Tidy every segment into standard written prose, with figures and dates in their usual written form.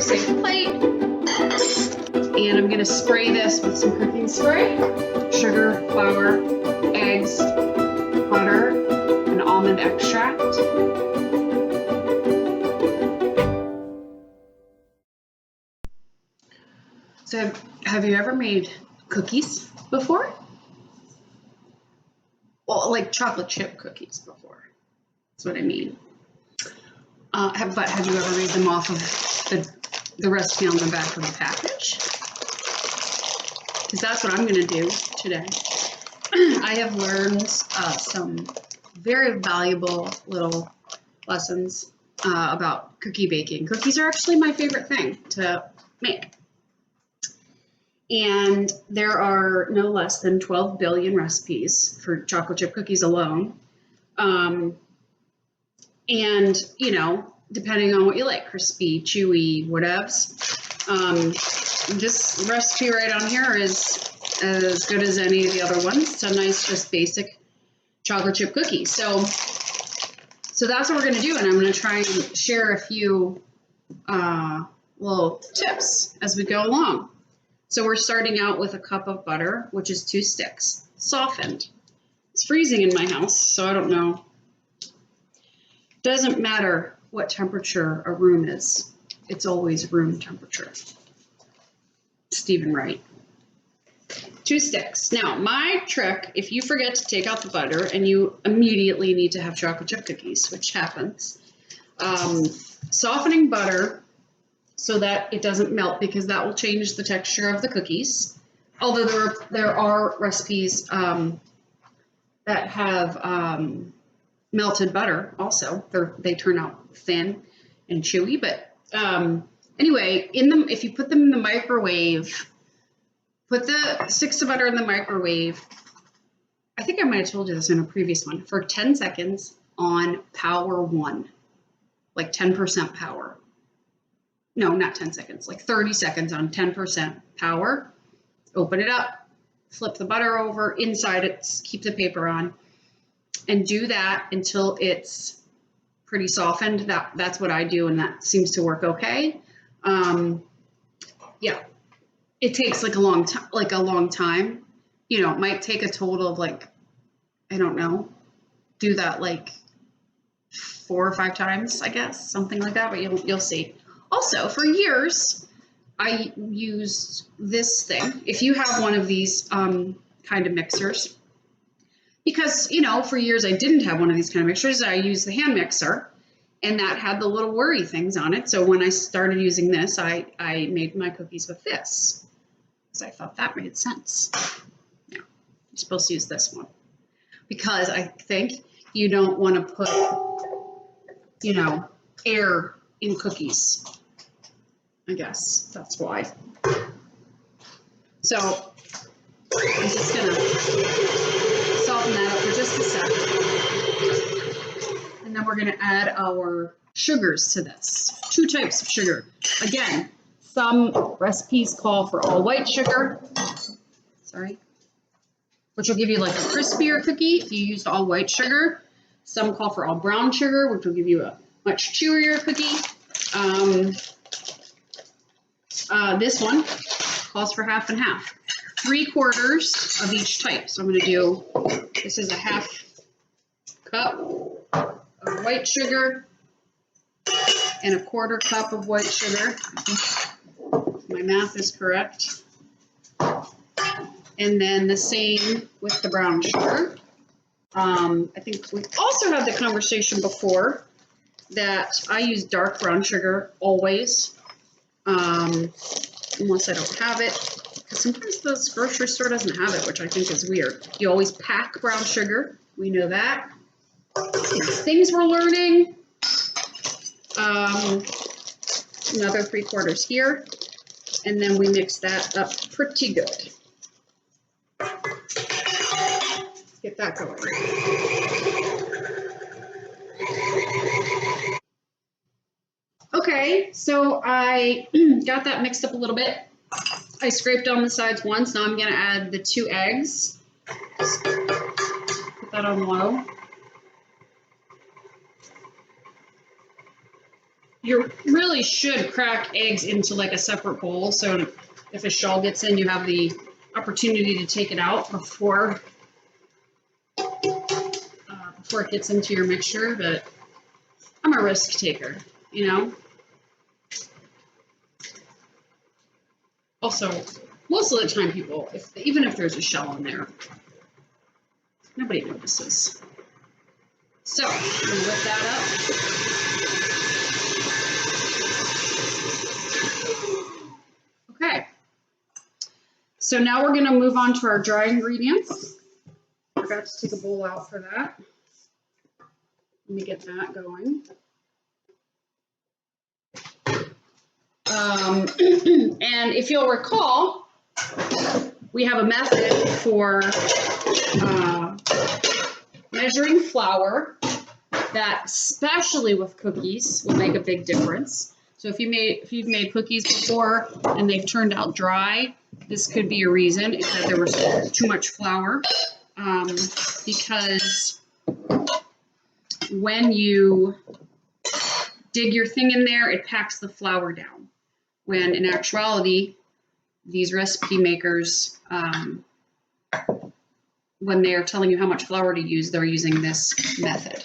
safe plate. And I'm gonna spray this with some cooking spray, sugar, flour, eggs, butter, and almond extract. So have you ever made cookies before? Well, like chocolate chip cookies before. That's what I mean. But have you ever made them off of the recipe on the back of the package? Because that's what I'm going to do today. I have learned some very valuable little lessons about cookie baking. Cookies are actually my favorite thing to make. And there are no less than 12 billion recipes for chocolate chip cookies alone. And, you know, depending on what you like, crispy, chewy, whatevs. This recipe right on here is as good as any of the other ones. It's a nice, just basic chocolate chip cookie. So that's what we're going to do. And I'm going to try and share a few little tips as we go along. So we're starting out with a cup of butter, which is 2 sticks, softened. It's freezing in my house, so I don't know. Doesn't matter what temperature a room is. It's always room temperature. Stephen Wright. 2 sticks. Now, my trick, if you forget to take out the butter and you immediately need to have chocolate chip cookies, which happens, softening butter so that it doesn't melt, because that will change the texture of the cookies. Although there are recipes that have melted butter also. They turn out thin and chewy. But anyway, if you put them in the microwave, put the sticks of butter in the microwave. I think I might have told you this in a previous one, for 10 seconds on power 1, like 10% power. No, not 10 seconds, like 30 seconds on 10% power. Open it up, flip the butter over, inside it, keep the paper on, and do that until it's pretty softened. That's what I do, and that seems to work okay. Yeah, it takes like a long time. You know, it might take a total of like, I don't know, do that like 4 or 5 times, I guess, something like that, but you'll see. Also, for years, I used this thing. If you have one of these kind of mixers, because, you know, for years I didn't have one of these kind of mixers. I used the hand mixer, and that had the little worry things on it. So when I started using this, I made my cookies with this, because I thought that made sense. Yeah, you're supposed to use this one, because I think you don't want to put, you know, air in cookies. I guess that's why. So I'm just gonna soften that up for just a sec. And then we're gonna add our sugars to this. 2 types of sugar. Again, some recipes call for all white sugar. Sorry. Which will give you like a crispier cookie if you used all white sugar. Some call for all brown sugar, which will give you a much chewier cookie. This one calls for half and half. 3/4 of each type. So I'm going to do, this is a 1/2 cup of white sugar and a 1/4 cup of white sugar. If my math is correct. And then the same with the brown sugar. I think we also had the conversation before that I use dark brown sugar always. Unless I don't have it, because sometimes the grocery store doesn't have it, which I think is weird. You always pack brown sugar. We know that. Things we're learning. Another 3/4 here, and then we mix that up pretty good. Get that going. Okay, so I got that mixed up a little bit. I scraped on the sides once. Now I'm going to add the 2 eggs. Just put that on low. You really should crack eggs into like a separate bowl, so if a shell gets in, you have the opportunity to take it out before it gets into your mixture. But I'm a risk taker, you know. Also, most of the time, people, even if there's a shell in there, nobody notices. So I'm gonna whip that up. Okay. So now we're gonna move on to our dry ingredients. Forgot to take a bowl out for that. Let me get that going. And if you'll recall, we have a method for measuring flour that, especially with cookies, will make a big difference. So if you've made cookies before and they've turned out dry, this could be a reason that there was too much flour, because when you dig your thing in there, it packs the flour down. When in actuality, these recipe makers, when they're telling you how much flour to use, they're using this method.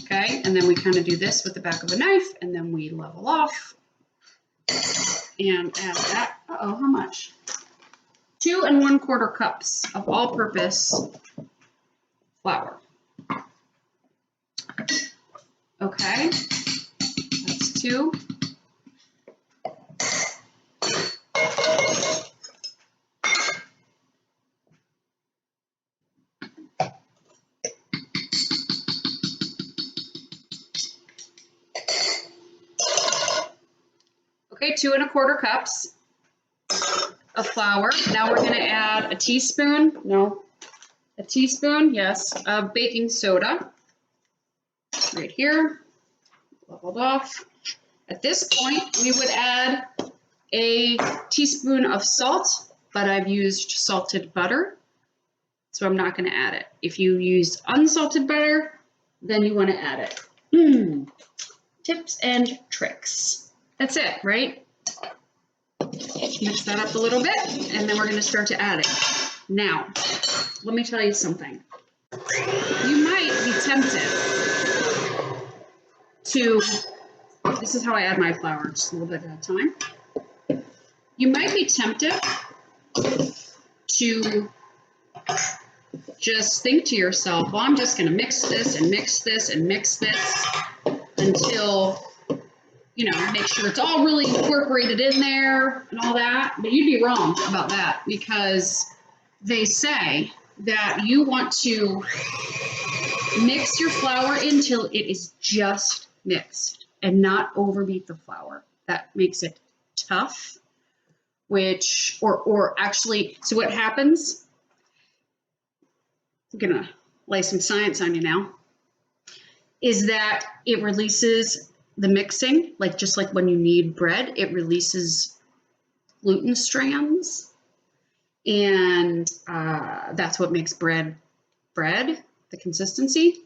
Okay, and then we kind of do this with the back of a knife, and then we level off and add that. Uh-oh, how much? 2 1/4 cups of all-purpose flour. Okay, that's 2. Okay, 2 1/4 cups of flour. Now we're going to add a teaspoon, yes, of baking soda. Right here, leveled off. At this point, we would add a teaspoon of salt, but I've used salted butter, so I'm not going to add it. If you use unsalted butter, then you want to add it. Tips and tricks. That's it, right? Mix that up a little bit, and then we're going to start to add it. Now, let me tell you something. You might be tempted to, this is how I add my flour, just a little bit at a time. You might be tempted to just think to yourself, well, I'm just going to mix this and mix this and mix this until, you know, make sure it's all really incorporated in there and all that. But you'd be wrong about that, because they say that you want to mix your flour until it is just mixed and not overbeat the flour. That makes it tough, which, or actually, so what happens, I'm gonna lay some science on you now, is that it releases the mixing, like just like when you knead bread, it releases gluten strands, and that's what makes bread, the consistency.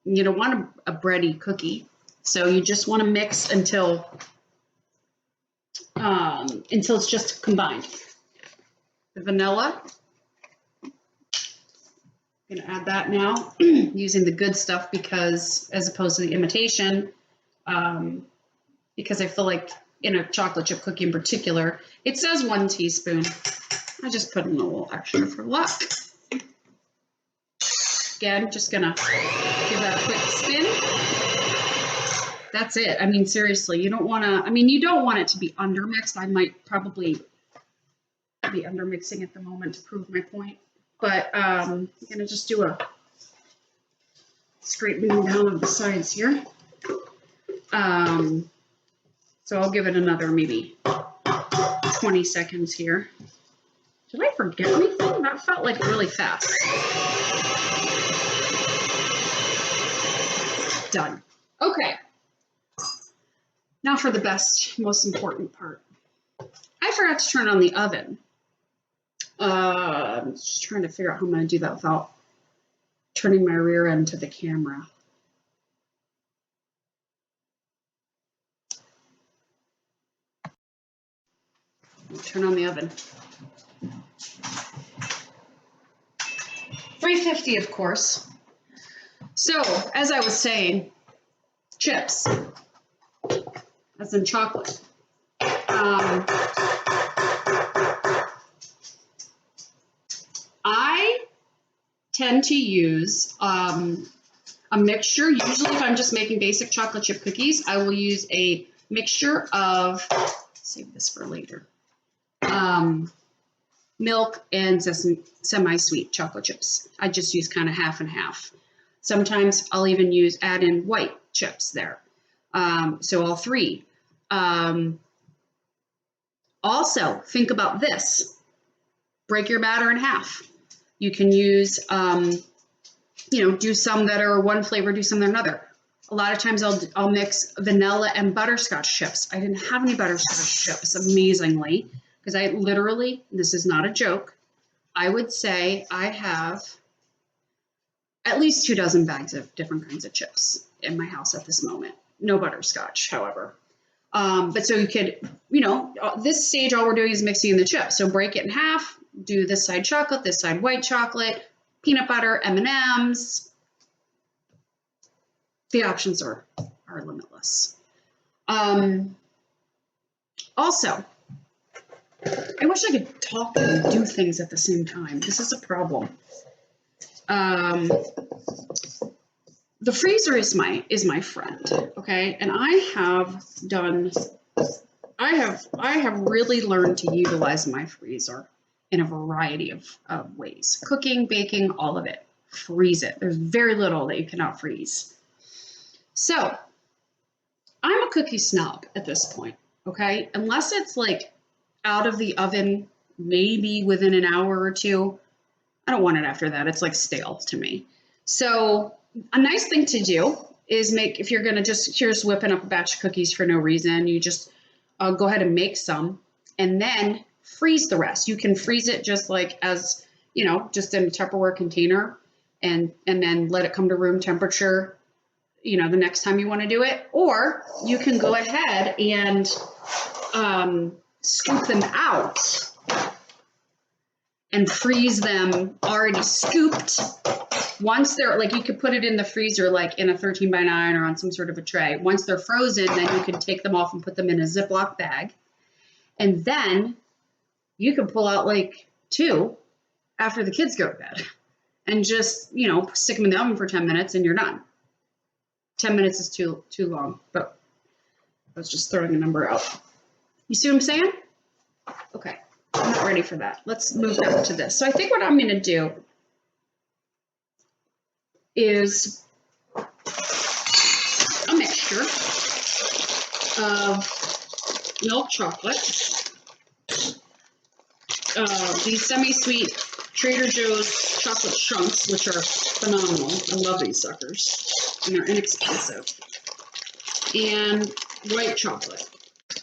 You don't want a bready cookie, so you just want to mix until it's just combined. The vanilla, I'm gonna add that now, using the good stuff, because as opposed to the imitation, because I feel like in a chocolate chip cookie in particular, it says 1 teaspoon. I just put in a little extra for luck. Again, just gonna give that a quick spin. That's it. I mean, seriously, you don't want to, you don't want it to be undermixed. I might probably be undermixing at the moment to prove my point, but I'm gonna just do a scraping down of the sides here. So I'll give it another maybe 20 seconds here. Did I forget anything? That felt like really fast. Done. Okay. Now for the best, most important part. I forgot to turn on the oven. I'm just trying to figure out how I'm going to do that without turning my rear end to the camera. Turn on the oven. 350, of course. So, as I was saying, chips, as in chocolate. I tend to use a mixture. Usually if I'm just making basic chocolate chip cookies, I will use a mixture of, save this for later, milk and semi-sweet chocolate chips. I just use kind of half and half. Sometimes I'll even add in white chips there. So all three. Also, think about this. Break your batter in half. You can use, do some that are one flavor, do some that are another. A lot of times I'll mix vanilla and butterscotch chips. I didn't have any butterscotch chips, amazingly, because I literally, this is not a joke, I would say I have at least 2 dozen bags of different kinds of chips in my house at this moment. No butterscotch, however. But so you could, this stage, all we're doing is mixing in the chips. So break it in half, do this side chocolate, this side white chocolate, peanut butter, M&Ms. The options are limitless. Also, I wish I could talk and do things at the same time. This is a problem. The freezer is my friend, okay? And I have really learned to utilize my freezer in a variety of ways. Cooking, baking, all of it. Freeze it. There's very little that you cannot freeze. So, I'm a cookie snob at this point, okay? Unless it's like out of the oven, maybe within an hour or two, I don't want it after that. It's like stale to me. So a nice thing to do is if you're going to just whipping up a batch of cookies for no reason, you just go ahead and make some and then freeze the rest. You can freeze it just like as, just in a Tupperware container and then let it come to room temperature, the next time you want to do it. Or you can go ahead and scoop them out and freeze them already scooped. Once they're you could put it in the freezer, like in a 13x9 or on some sort of a tray. Once they're frozen, then you can take them off and put them in a Ziploc bag. And then you can pull out 2 after the kids go to bed and just, stick them in the oven for 10 minutes and you're done. 10 minutes is too long, but I was just throwing a number out. You see what I'm saying? Okay. I'm not ready for that. Let's move on to this. So I think what I'm going to do is a mixture of milk chocolate, these semi-sweet Trader Joe's chocolate chunks, which are phenomenal. I love these suckers, and they're inexpensive, and white chocolate,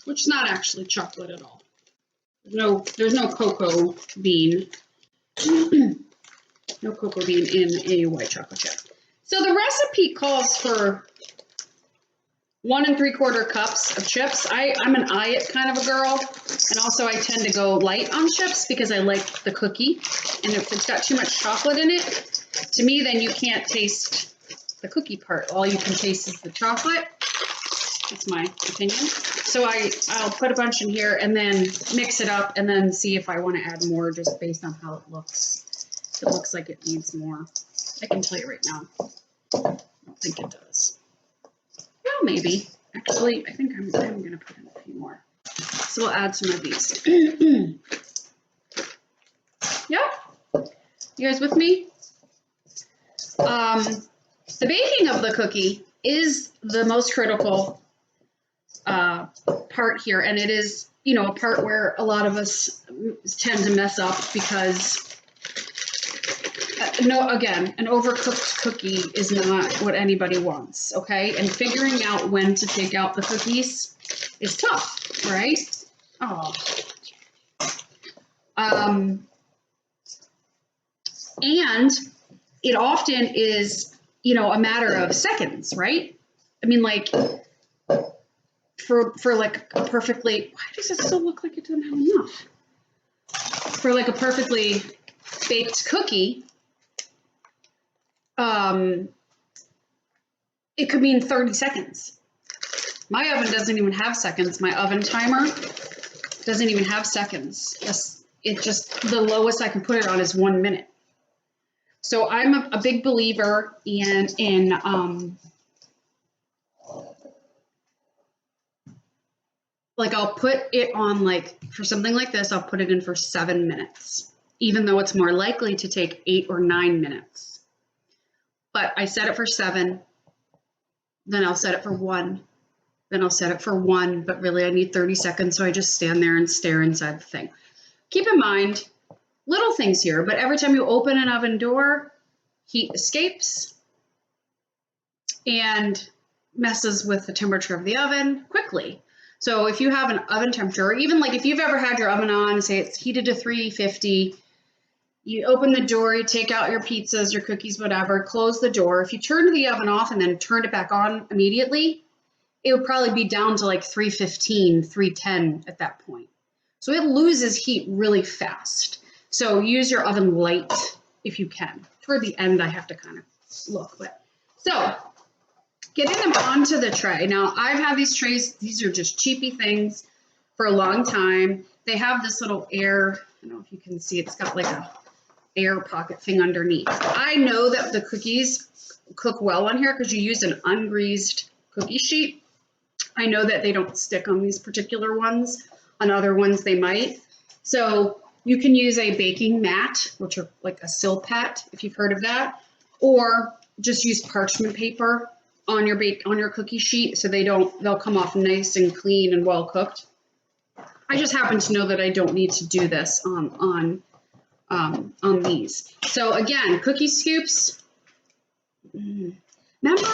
which is not actually chocolate at all. There's no cocoa bean. No cocoa bean in a white chocolate chip. So the recipe calls for 1 3/4 cups of chips. I'm an it kind of a girl, and also I tend to go light on chips because I like the cookie. And if it's got too much chocolate in it, to me, then you can't taste the cookie part. All you can taste is the chocolate. That's my opinion. So I'll put a bunch in here and then mix it up and then see if I want to add more just based on how it looks. If it looks like it needs more, I can tell you right now. I don't think it does. Well, maybe. Actually, I think I'm going to put in a few more. So we'll add some of these. Yep. You guys with me? The baking of the cookie is the most critical part here, and it is, a part where a lot of us tend to mess up because, again, an overcooked cookie is not what anybody wants, okay? And figuring out when to take out the cookies is tough, right? Oh. And it often is, a matter of seconds, right? I mean, for like a perfectly, why does it still look like it doesn't have enough? For like a perfectly baked cookie, it could mean 30 seconds. My oven doesn't even have seconds. My oven timer doesn't even have seconds. It just, the lowest I can put it on is 1 minute. So I'm a big believer in like I'll put it on, like for something like this, I'll put it in for 7 minutes, even though it's more likely to take 8 or 9 minutes. But I set it for 7, then I'll set it for 1, then I'll set it for 1, but really I need 30 seconds, so I just stand there and stare inside the thing. Keep in mind, little things here, but every time you open an oven door, heat escapes and messes with the temperature of the oven quickly. So if you have an oven temperature, or even like if you've ever had your oven on, say it's heated to 350, you open the door, you take out your pizzas, your cookies, whatever, close the door. If you turn the oven off and then turn it back on immediately, it would probably be down to like 315, 310 at that point. So it loses heat really fast. So use your oven light if you can. Toward the end, I have to kind of look. But so getting them onto the tray. Now I've had these trays. These are just cheapy things for a long time. They have this little air. I don't know if you can see. It's got like a air pocket thing underneath. I know that the cookies cook well on here because you used an ungreased cookie sheet. I know that they don't stick on these particular ones. On other ones they might. So you can use a baking mat, which are like a silpat, if you've heard of that, or just use parchment paper on your cookie sheet so they'll come off nice and clean and well cooked. I just happen to know that I don't need to do this on these. So again, cookie scoops. Remember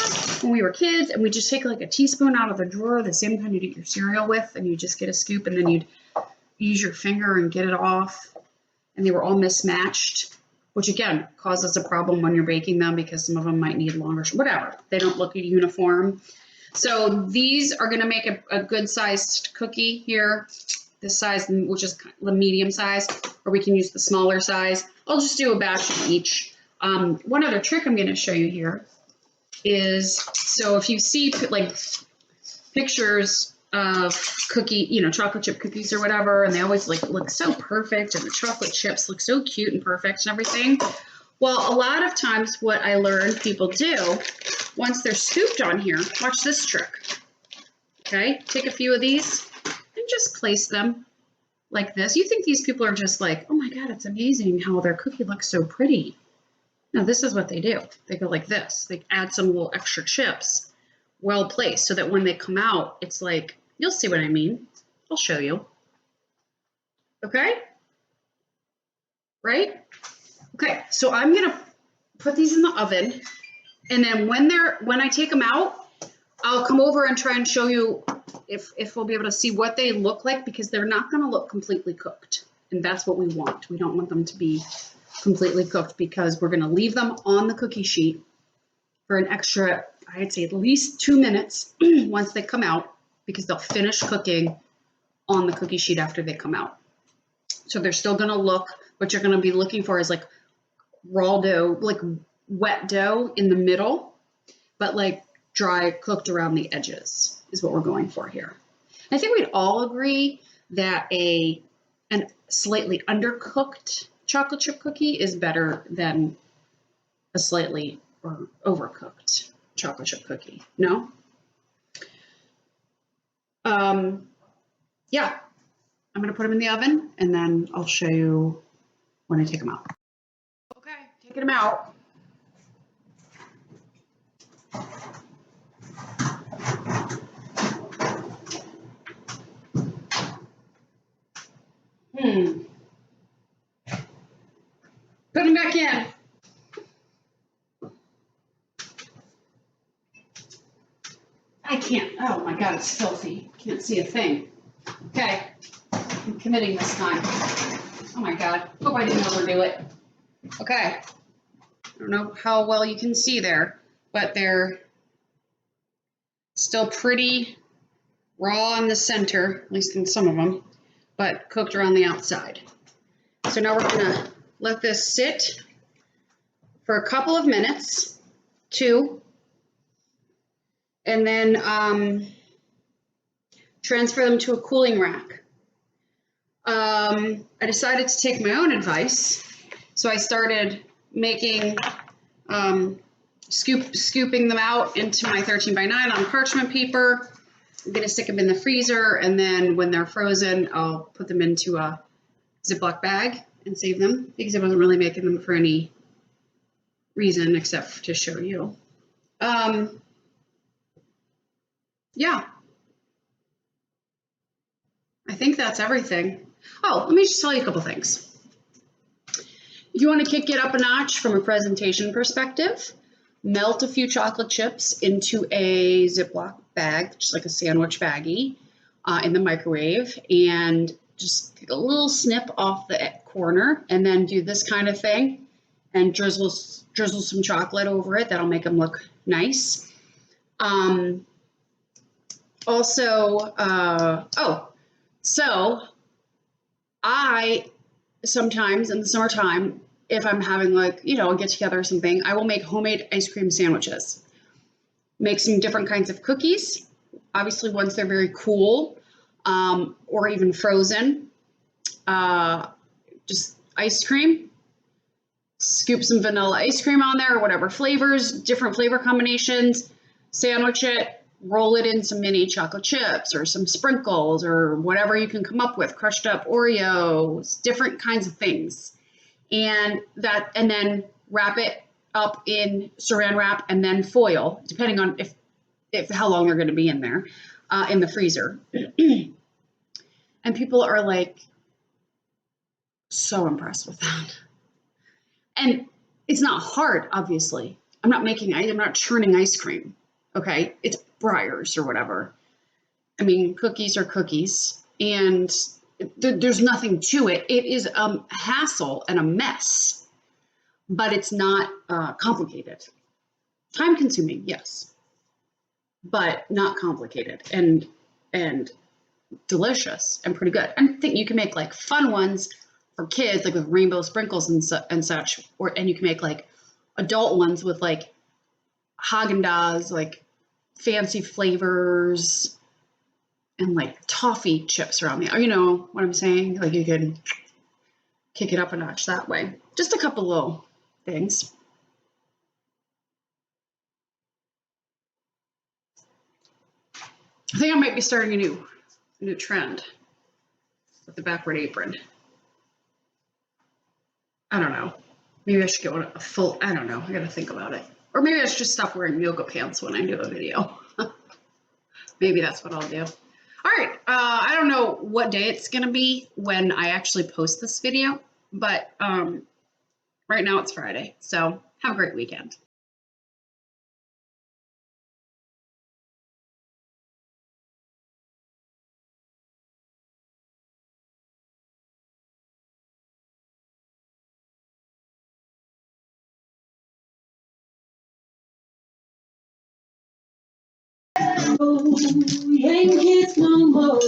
when we were kids and we just take like a teaspoon out of the drawer, the same kind you'd eat your cereal with, and you just get a scoop and then you'd use your finger and get it off, and they were all mismatched, which again causes a problem when you're baking them because some of them might need longer, whatever. They don't look uniform. So these are going to make a good sized cookie here. This size, which is the medium size, or we can use the smaller size. I'll just do a batch of each. One other trick I'm going to show you here is, so if you see like pictures of chocolate chip cookies or whatever, and they always like look so perfect and the chocolate chips look so cute and perfect and everything. Well, a lot of times what I learned people do once they're scooped on here, watch this trick. Okay, take a few of these and just place them like this. You think these people are just like, oh my God, it's amazing how their cookie looks so pretty. No, this is what they do. They go like this. They add some little extra chips, well placed, so that when they come out, it's like, you'll see what I mean. I'll show you. Okay? Right? Okay, so I'm gonna put these in the oven, and then when I take them out, I'll come over and try and show you if we'll be able to see what they look like, because they're not gonna look completely cooked, and that's what we want. We don't want them to be completely cooked because we're going to leave them on the cookie sheet for an extra, I'd say at least 2 minutes once they come out, because they'll finish cooking on the cookie sheet after they come out. So they're still going to look, what you're going to be looking for is like raw dough, like wet dough in the middle, but like dry cooked around the edges is what we're going for here. I think we'd all agree that an slightly undercooked chocolate chip cookie is better than a slightly or overcooked chocolate chip cookie. No? Yeah, I'm gonna put them in the oven and then I'll show you when I take them out. Okay, taking them out. Put them back in. I can't, oh my God, it's filthy. Can't see a thing. Okay, I'm committing this time. Oh my God, hope I didn't overdo it. Okay, I don't know how well you can see there, but they're still pretty raw in the center, at least in some of them, but cooked around the outside. So now we're gonna let this sit for a couple of minutes, 2, and then transfer them to a cooling rack. I decided to take my own advice, so I started making, scooping them out into my 13x9 on parchment paper. I'm gonna stick them in the freezer, and then when they're frozen, I'll put them into a Ziploc bag and save them, because I wasn't really making them for any reason except to show you. Yeah, I think that's everything. Oh, let me just tell you a couple things. If you want to kick it up a notch from a presentation perspective, melt a few chocolate chips into a Ziploc bag, just like a sandwich baggie, in the microwave, and just take a little snip off the corner, and then do this kind of thing, and drizzle some chocolate over it. That'll make them look nice. So I sometimes in the summertime, if I'm having like, a get together or something, I will make homemade ice cream sandwiches. Make some different kinds of cookies. Obviously, once they're very cool, or even frozen, just ice cream. Scoop some vanilla ice cream on there or whatever flavors, different flavor combinations, sandwich it, roll it in some mini chocolate chips or some sprinkles or whatever you can come up with, crushed up Oreos, different kinds of things. And then wrap it up in saran wrap and then foil, depending on if how long they're going to be in there, in the freezer. And people are like so impressed with that. And it's not hard, obviously. I'm not churning ice cream. Okay, it's Breyers or whatever. I mean, cookies are cookies, and there's nothing to it. It is a hassle and a mess, but it's not complicated. Time consuming, yes, but not complicated, and delicious and pretty good. I think you can make like fun ones for kids, like with rainbow sprinkles and such, and you can make like adult ones with like Haagen-Dazs, like fancy flavors, and like toffee chips around the, you know what I'm saying? Like you can kick it up a notch that way. Just a couple little things. I think I might be starting a new trend with the backward apron. I don't know. Maybe I should get a full, I don't know. I gotta think about it. Or maybe I should just stop wearing yoga pants when I do a video. Maybe that's what I'll do. All right. I don't know what day it's gonna be when I actually post this video, but right now it's Friday. So have a great weekend. Yankees no more.